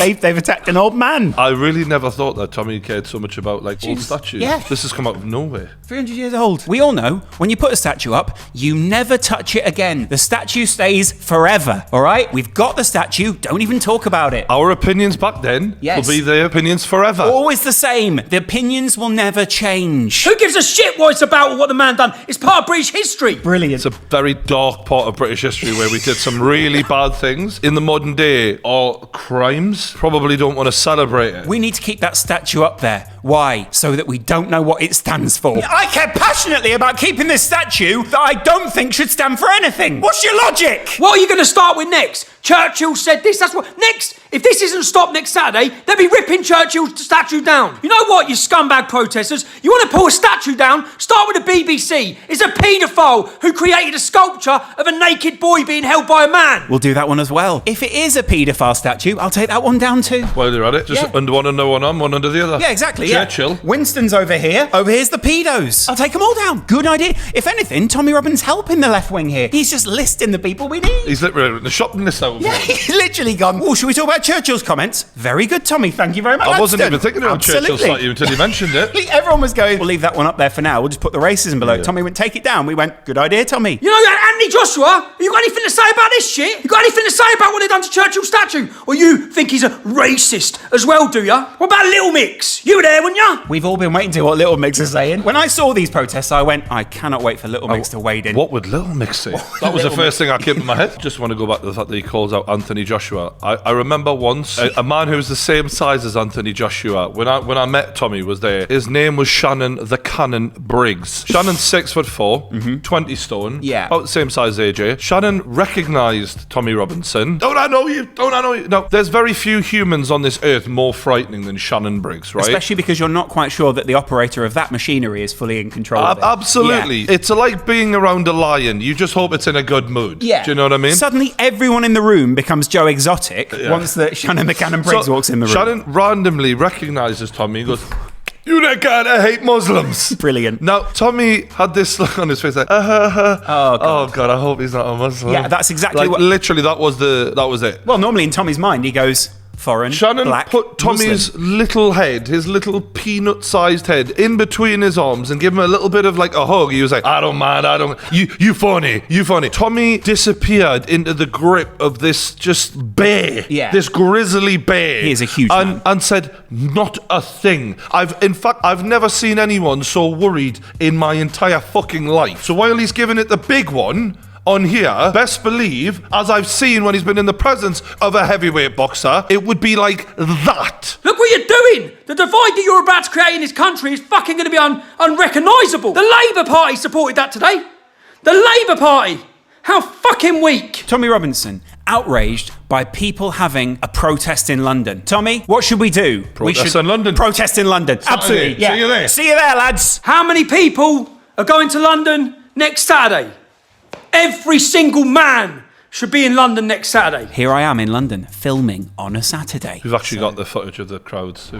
They've attacked an old man. I really never thought that Tommy cared so much about like old statues. Yeah. This has come out of nowhere. 300 years old. We all know when you put a statue up, you never touch it again. The statue stays forever, all right? We've got the statue. Don't even talk about it. Our opinions back then will be their opinions forever. Always the same. The opinions will never change. Who gives a shit what it's about or what the man done? It's part of British history. Brilliant. It's a very dark part of British history where we did some really bad things. In the modern day, or crimes, probably don't want to celebrate it. We need to keep that statue up there. Why? So that we don't know what it stands for. I care passionately about keeping this statue that I don't think should stand for anything. What's your logic? What are you going to start with next? Churchill said this, that's what... Next, if this isn't stopped next Saturday, they'll be ripping Churchill's statue down. You know what, you scumbag protesters? You want to pull a statue down? Start with the BBC. It's a paedophile who created a sculpture of a naked boy being held by a man. We'll do that one as well. If it is a paedophile statue, I'll take that one down too. While you're at it, just under one under one arm, one under the other. Yeah, exactly. Churchill. Yeah. Winston's over here. Over here's the pedos. I'll take them all down. Good idea. If anything, Tommy Robbins helping the left wing here. He's just listing the people we need. He's literally written the shopping list out. Yeah, he's literally gone, oh, should we talk about Churchill's comments? Very good, Tommy. Thank you very much. I wasn't even thinking about Churchill's statue until you mentioned it. Everyone was going, we'll leave that one up there for now. We'll just put the racism below. Yeah. Tommy went, take it down. We went, good idea, Tommy. You know, Anthony Joshua, you got anything to say about this shit? You got anything to say about what they've done to Churchill's statue? Or you think he's a racist as well, do ya? What about Little Mix? You were there, weren't ya? We've all been waiting to hear what Little Mix is saying. When I saw these protests, I went, I cannot wait for Little Mix to wade in. What would Little Mix say? That was the first thing that came to my head. Just want to go back to the fact that he calls out Anthony Joshua. I remember once a man who was the same size as Anthony Joshua. When I met Tommy was there. His name was Shannon the Cannon Briggs. Shannon's 6'4", 20 stone. Yeah. About the same size as AJ. Shannon recognised Tommy Robinson. Don't I know you? Don't I know you? No, there's very few humans on this earth more frightening than Shannon Briggs, right? Especially because you're not quite sure that the operator of that machinery is fully in control of it. Absolutely. Yeah. It's like being around a lion. You just hope it's in a good mood. Yeah. Do you know what I mean? Suddenly everyone in the room becomes Joe Exotic once that Shannon the Cannon Briggs walks in the room. Shannon randomly recognises Tommy and goes, you that guy that hate Muslims. Brilliant. Now, Tommy had this look on his face like, oh God, I hope he's not a Muslim. Yeah, that's exactly what... Literally, that was it. Well, normally in Tommy's mind, he goes... foreign, Shannon black, put Tommy's Muslim. little head, his little peanut-sized head, in between his arms and give him a little bit of like a hug. He was like, I don't mind, you funny. Tommy disappeared into the grip of this just bear, this grizzly bear. He is a huge man. And said, not a thing. I've never seen anyone so worried in my entire fucking life. So while he's giving it the big one, on here, best believe, as I've seen when he's been in the presence of a heavyweight boxer, it would be like that. Look what you're doing! The divide that you're about to create in this country is fucking going to be unrecognisable. The Labour Party supported that today. The Labour Party! How fucking weak! Tommy Robinson, outraged by people having a protest in London. Tommy, what should we do? Protest in London. Protest in London. Absolutely. Yeah. See you there. See you there, lads. How many people are going to London next Saturday? Every single man should be in London next Saturday. Here I am in London, filming on a Saturday. We've actually got the footage of the crowds.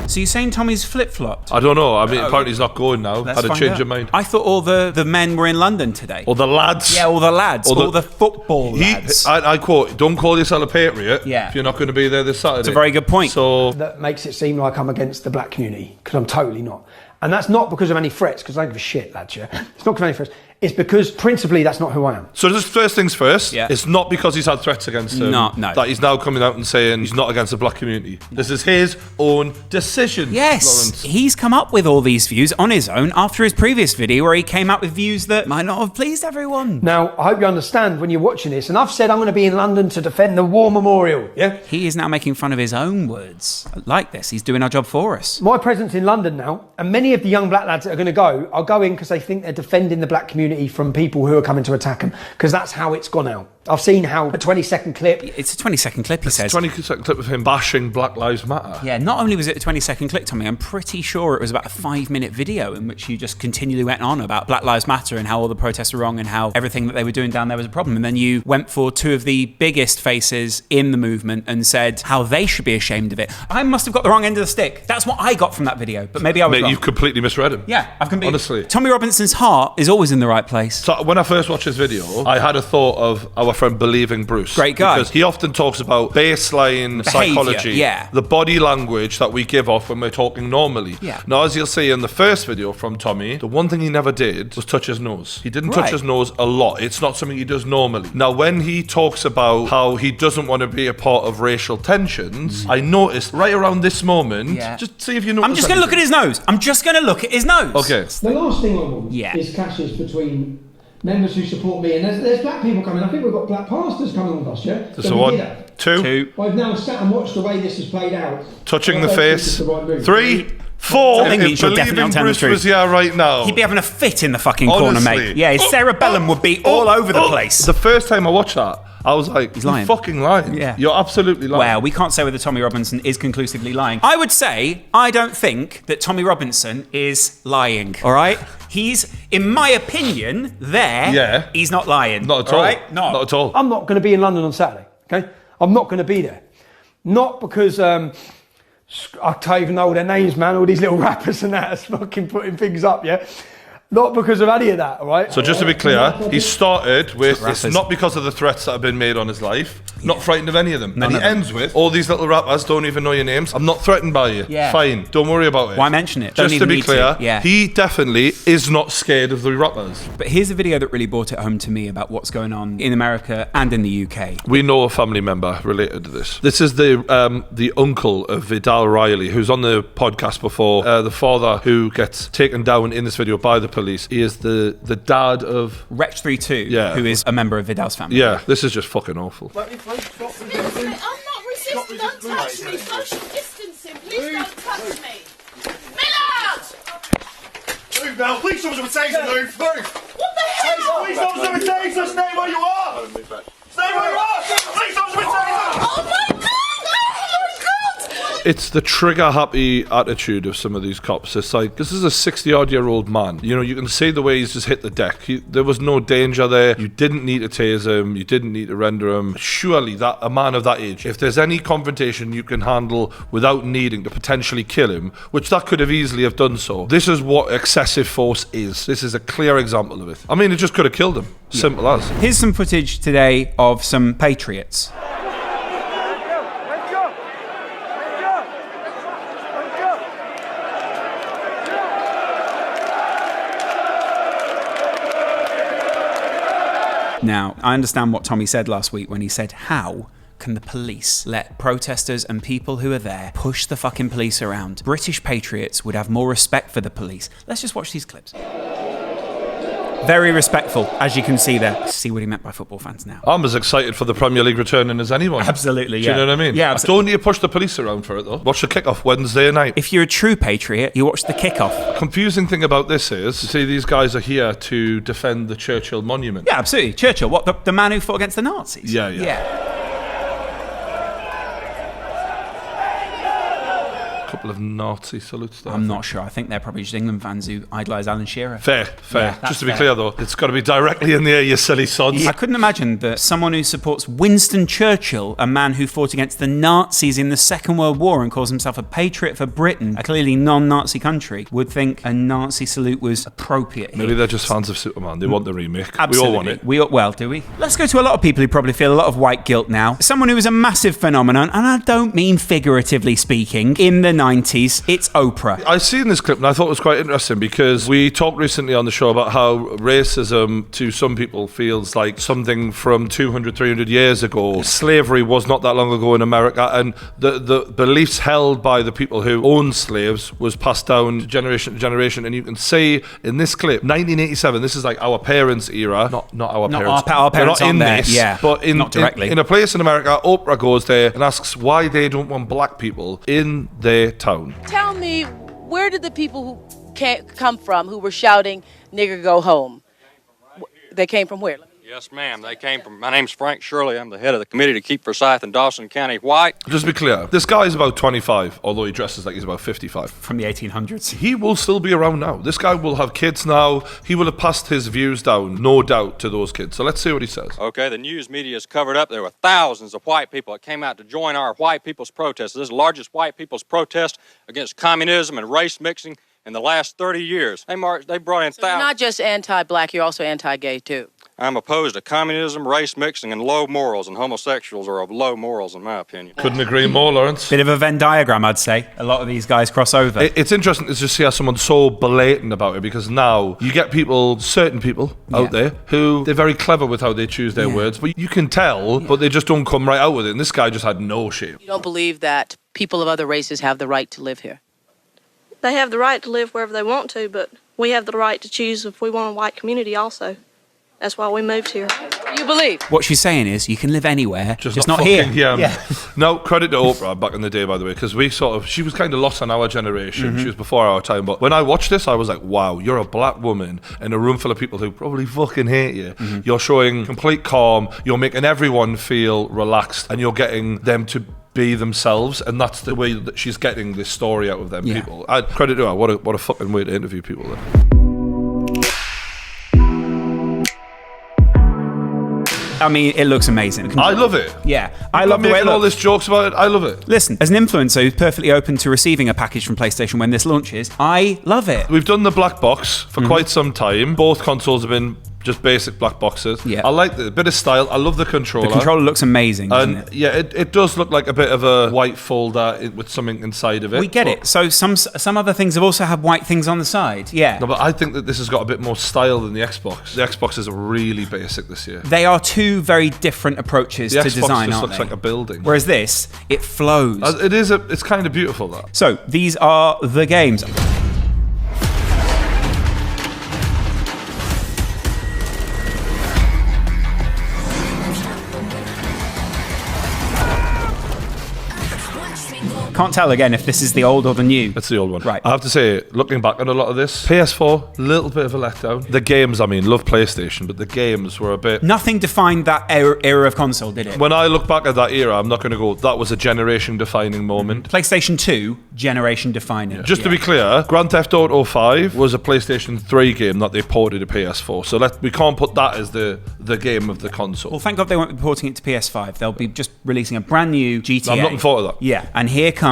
So you're saying Tommy's flip-flopped? I don't know. I mean, apparently he's not going now. Had a change of mind. I thought all the men were in London today. Or the lads. Yeah, all the lads. All the football lads. I quote, don't call yourself a patriot if you're not going to be there this Saturday. It's a very good point. So that makes it seem like I'm against the black community, because I'm totally not. And that's not because of any threats, because I don't give a shit, lads, yeah? It's not because of any threats. It's because, principally, that's not who I am. So just first things first, it's not because he's had threats against him that he's now coming out and saying he's not against the black community. This is his own decision, Yes, Lawrence. He's come up with all these views on his own after his previous video where he came out with views that might not have pleased everyone. Now, I hope you understand when you're watching this, and I've said I'm going to be in London to defend the War Memorial, yeah? He is now making fun of his own words. I like this. He's doing our job for us. My presence in London now, and many of the young black lads that are going to go, are going because they think they're defending the black community from people who are coming to attack them, because that's how it's gone out. I've seen how a 20-second clip. It's a 20-second clip, he says. 20-second clip of him bashing Black Lives Matter. Yeah, not only was it a 20-second clip, Tommy, I'm pretty sure it was about a 5-minute video in which you just continually went on about Black Lives Matter and how all the protests were wrong and how everything that they were doing down there was a problem. And then you went for two of the biggest faces in the movement and said how they should be ashamed of it. I must have got the wrong end of the stick. That's what I got from that video, but maybe I was wrong. You've completely misread him. Yeah, I've completely... Honestly. Tommy Robinson's heart is always in the right place. So when I first watched this video, I had a thought of our friend Believing Bruce. Great guy. Because he often talks about baseline Behaviour, psychology. yeah. The body language that we give off when we're talking normally. Yeah. Now, as you'll see in the first video from Tommy, the one thing he never did was touch his nose. He didn't touch his nose a lot. It's not something he does normally. Now, when he talks about how he doesn't want to be a part of racial tensions, I noticed right around this moment, just see if you notice. I'm just going to look at his nose. I'm just going to look at his nose. Okay. The last thing I want is clashes between members who support me, and there's black people coming. I think we've got black pastors coming on us, yeah? So one, two. I've now sat and watched the way this has played out. Touching the face. 3, 4. I think means you're definitely not telling the truth. Was here right now. He'd be having a fit in the fucking corner, mate. Yeah, his cerebellum would be all over the place. The first time I watched that, I was like, he's lying. You're fucking lying. Yeah. You're absolutely lying. Well, we can't say whether Tommy Robinson is conclusively lying. I would say, I don't think that Tommy Robinson is lying, all right? He's, in my opinion, he's not lying. Not at all. Right? Not at all. I'm not going to be in London on Saturday, okay? I'm not going to be there. Not because, I don't even know their names, man, all these little rappers and that are fucking putting things up, yeah? Not because of any of that, all right? So just to be clear, he started with, it's not because of the threats that have been made on his life, not frightened of any of them. And he ends with, all these little rappers don't even know your names. I'm not threatened by you. Yeah. Fine, don't worry about it. Why mention it? Just to be clear, yeah. he definitely is not scared of the rappers. But here's a video that really brought it home to me about what's going on in America and in the UK. We know a family member related to this. This is the uncle of Vidal Riley, who's on the podcast before, the father who gets taken down in this video by the police. He is the dad of Wretch32, who is a member of Vidal's family. Yeah, this is just fucking awful. I'm not resisting. Don't touch me. Social distancing. Please don't touch me. Millard! Move now. Please, someone's with taser. Move. What the hell? Please, someone's with taser. Stay where you are. Stay where you are. Please, someone's with taser. Oh my God! It's the trigger-happy attitude of some of these cops. It's like, this is a 60-odd-year-old man. You know, you can see the way he's just hit the deck. There was no danger there. You didn't need to tase him. You didn't need to render him. Surely, a man of that age, if there's any confrontation you can handle without needing to potentially kill him, which that could have easily have done so, this is what excessive force is. This is a clear example of it. I mean, it just could have killed him. Simple as. Here's some footage today of some patriots. Now, I understand what Tommy said last week when he said, how can the police let protesters and people who are there push the fucking police around? British patriots would have more respect for the police. Let's just watch these clips. Very respectful, as you can see there. See what he meant by football fans now. I'm as excited for the Premier League returning as anyone. Absolutely, Do you know what I mean? Yeah, I don't need to push the police around for it, though. Watch the kickoff Wednesday night. If you're a true patriot, you watch the kickoff. Confusing thing about this is, you see, these guys are here to defend the Churchill monument. Yeah, absolutely. Churchill, what, the man who fought against the Nazis? Yeah. Couple of Nazi salutes there. I'm not sure. I think they're probably just England fans who idolise Alan Shearer. Fair. Yeah, just to be clear, though, it's got to be directly in the air, you silly sods. I couldn't imagine that someone who supports Winston Churchill, a man who fought against the Nazis in the Second World War and calls himself a patriot for Britain, a clearly non-Nazi country, would think a Nazi salute was appropriate. Maybe they're just fans of Superman. They want the remake. Absolutely. We all want it. Well, do we? Let's go to a lot of people who probably feel a lot of white guilt now. Someone who was a massive phenomenon, and I don't mean figuratively speaking, in the 90s. It's Oprah. I've seen this clip and I thought it was quite interesting because we talked recently on the show about how racism to some people feels like something from 200, 300 years ago. Slavery was not that long ago in America, and the beliefs held by the people who owned slaves was passed down generation to generation. And you can see in this clip, 1987, this is like our parents' era, not our parents. Our parents They're not in there, this, yeah, but not directly. In a place in America, Oprah goes there and asks why they don't want black people in their town. Tell me, where did the people who come from who were shouting, "Nigger, go home"? They came from where? Yes, ma'am. They came from. My name's Frank Shirley. I'm the head of the committee to keep Forsyth and Dawson County white. Just to be clear, this guy is about 25, although he dresses like he's about 55. From the 1800s. He will still be around now. This guy will have kids now. He will have passed his views down, no doubt, to those kids. So let's see what he says. Okay, the news media is covered up. There were thousands of white people that came out to join our white people's protest. This is the largest white people's protest against communism and race mixing in the last 30 years. They brought in So you're thousands. not just anti-black, you're also anti-gay too. I'm opposed to communism, race mixing, and low morals, and homosexuals are of low morals, in my opinion. Couldn't agree more, Lawrence. Bit of a Venn diagram, I'd say. A lot of these guys cross over. It's interesting to just see how someone's so blatant about it, because now you get people, certain people out there, who they're very clever with how they choose their words, but you can tell, but they just don't come right out with it. And this guy just had no shame. You don't believe that people of other races have the right to live here? They have the right to live wherever they want to, but we have the right to choose if we want a white community also. That's why we moved here. You believe? What she's saying is, you can live anywhere, just not fucking here. No, credit to Oprah back in the day, by the way, because she was kind of lost on our generation. She was before our time. But when I watched this, I was like, wow, you're a black woman in a room full of people who probably fucking hate you. You're showing complete calm. You're making everyone feel relaxed, and you're getting them to be themselves, and that's the way that she's getting this story out of them people. Credit to her. What a fucking way to interview people there. I mean, it looks amazing. I love it. Yeah, I love the way it making all looks. these jokes about it. I love it. Listen, as an influencer who's perfectly open to receiving a package from PlayStation when this launches, I love it. We've done the black box for quite some time. Both consoles have been just basic black boxes. I like the bit of style. I love the controller. The controller looks amazing, doesn't and it does look like a bit of a white folder with something inside of it. We get it. So some other things have also had white things on the side. Yeah. No, but I think that this has got a bit more style than the Xbox. The Xbox is really basic this year. They are two very different approaches The to Xbox design, just aren't looks they? like a building. Whereas this, it flows. It's kind of beautiful, that. So these are the games. Can't tell again if this is the old or the new. It's the old one. Right. I have to say, looking back on a lot of this, PS4, little bit of a letdown. The games, I mean, love PlayStation, but the games were a bit... Nothing defined that era of console, did it? When I look back at that era, I'm not going to go, that was a generation-defining moment. PlayStation 2, generation-defining. Just to be clear, Grand Theft Auto 5 was a PlayStation 3 game that they ported to PS4, so we can't put that as the game of the console. Well, thank God they won't be porting it to PS5. They'll be just releasing a brand new GTA. I'm looking forward to that. Yeah, and here comes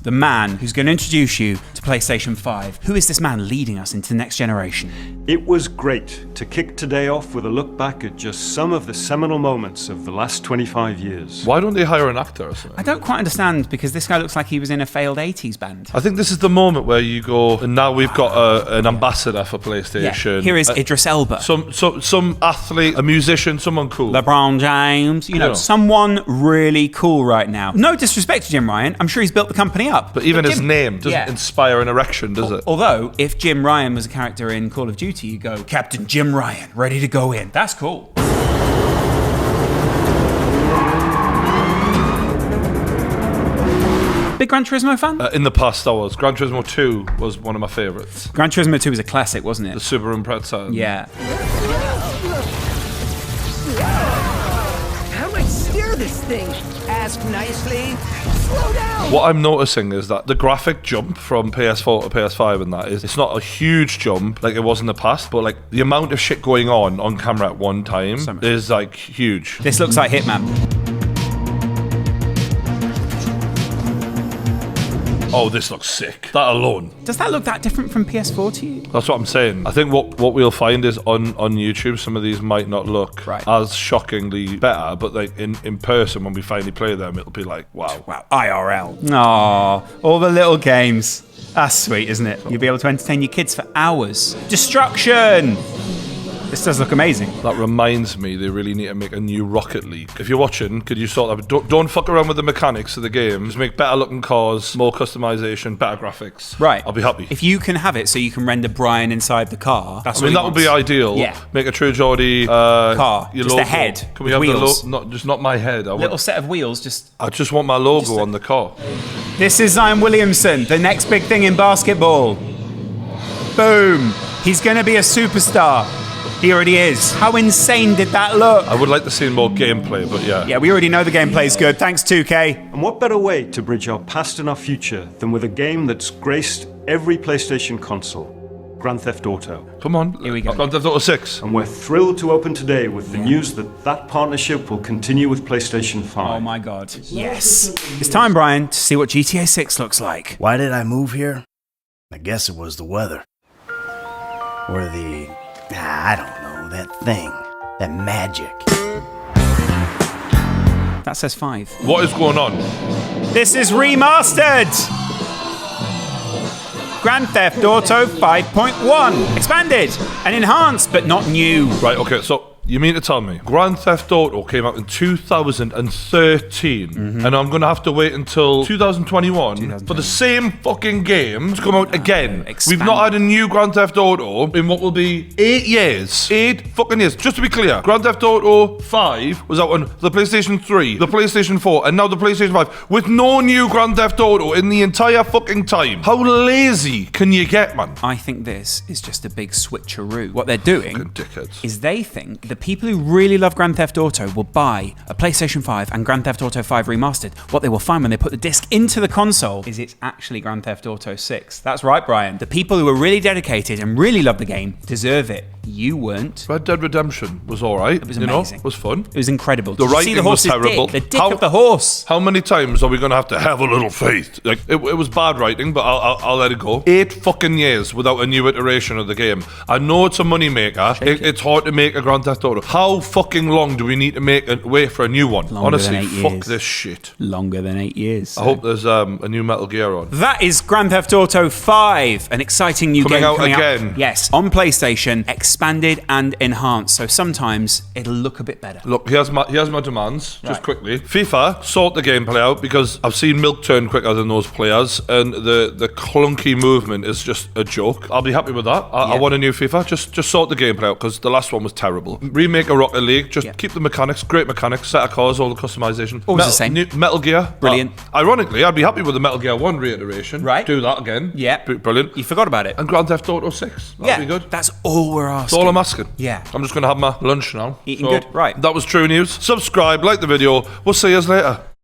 the man who's going to introduce you to PlayStation 5. Who is this man leading us into the next generation? It was great to kick today off with a look back at just some of the seminal moments of the last 25 years. Why don't they hire an actor or something? I don't quite understand, because this guy looks like he was in a failed 80s band. I think this is the moment where you go, and now we've got an ambassador for PlayStation. Yeah, here is Idris Elba. Some athlete, a musician, someone cool. LeBron James, you know, someone really cool right now. No disrespect to Jim Ryan, I'm sure he's built the company up. But even his name doesn't inspire an erection, does it? Although, if Jim Ryan was a character in Call of Duty, you go, Captain Jim Ryan, ready to go in. That's cool. Big Gran Turismo fan? In the past, I was. Gran Turismo 2 was one of my favourites. Gran Turismo 2 was a classic, wasn't it? The Subaru Impreza. Yeah. How do I steer this thing? Ask nicely. Slow down. What I'm noticing is that the graphic jump from PS4 to PS5 and that is, it's not a huge jump like it was in the past, but like the amount of shit going on camera at one time is like huge. This looks like Hitman. Oh, this looks sick. That alone. Does that look that different from PS4 to you? That's what I'm saying. I think what we'll find is on YouTube, some of these might not look as shockingly better, but like in person, when we finally play them, it'll be like, wow. Wow, IRL. Aww, all the little games. That's sweet, isn't it? You'll be able to entertain your kids for hours. Destruction! This does look amazing. That reminds me, they really need to make a new Rocket League. If you're watching, could you sort of don't fuck around with the mechanics of the game. Just make better looking cars, more customization, better graphics. Right. I'll be happy. If you can have it so you can render Brian inside the car, that's that would be ideal. Yeah. Make a true Geordie car. Your Just logo. a head. Can we with have wheels. the logo? Not my head. Little set of wheels. I just want my logo on the car. This is Zion Williamson, the next big thing in basketball. Boom. He's going to be a superstar. He already is. How insane did that look? I would like to see more gameplay, but yeah. Yeah, we already know the gameplay's good. Thanks, 2K. And what better way to bridge our past and our future than with a game that's graced every PlayStation console? Grand Theft Auto. Come on. Here we go. Grand Theft Auto 6. And we're thrilled to open today with the news that that partnership will continue with PlayStation 5. Oh my god. Yes. It's time, Brian, to see what GTA 6 looks like. Why did I move here? I guess it was the weather. Or the... I don't know, that thing. That magic. That says 5. What is going on? This is remastered! Grand Theft Auto 5.1. Expanded and enhanced, but not new. Right, okay, so you mean to tell me Grand Theft Auto came out in 2013 and I'm going to have to wait until 2021 for the same fucking game to come out again? We've not had a new Grand Theft Auto in what will be 8 years. 8 fucking years. Just to be clear, Grand Theft Auto 5 was out on the PlayStation 3, the PlayStation 4, and now the PlayStation 5 with no new Grand Theft Auto in the entire fucking time. How lazy can you get, man? I think this is just a big switcheroo. What they're doing is they think the people who really love Grand Theft Auto will buy a PlayStation 5 and Grand Theft Auto 5 Remastered. What they will find when they put the disc into the console is it's actually Grand Theft Auto 6. That's right, Brian. The people who are really dedicated and really love the game deserve it. You weren't. Red Dead Redemption was alright. It was amazing. It was fun. It was incredible. The writing was terrible. The dick of the horse. How many times are we going to have a little faith? Like, it was bad writing, but I'll let it go. 8 fucking years without a new iteration of the game. I know it's a money maker. It's hard to make a Grand Theft Auto. How fucking long do we need to wait for a new one? Honestly, fuck this shit. Longer than 8 years. I hope there's a new Metal Gear on. That is Grand Theft Auto 5, an exciting new game coming out again. Yes, on PlayStation, expanded and enhanced. So sometimes it'll look a bit better. Look, here's my demands, just quickly. FIFA, sort the gameplay out, because I've seen milk turn quicker than those players, and the clunky movement is just a joke. I'll be happy with that. I want a new FIFA. Just sort the gameplay out, because the last one was terrible. Remake a Rocket League, just keep the mechanics, great mechanics, set of cars, all the customization. Always the same. Metal Gear. Brilliant. Ironically, I'd be happy with the Metal Gear 1 reiteration. Right. Do that again. Yeah. Brilliant. You forgot about it. And Grand Theft Auto 6. That'd be good. That's all we're asking. That's all I'm asking. Yeah. I'm just going to have my lunch now. Eating good. Right. That was True News. Subscribe, like the video. We'll see you later.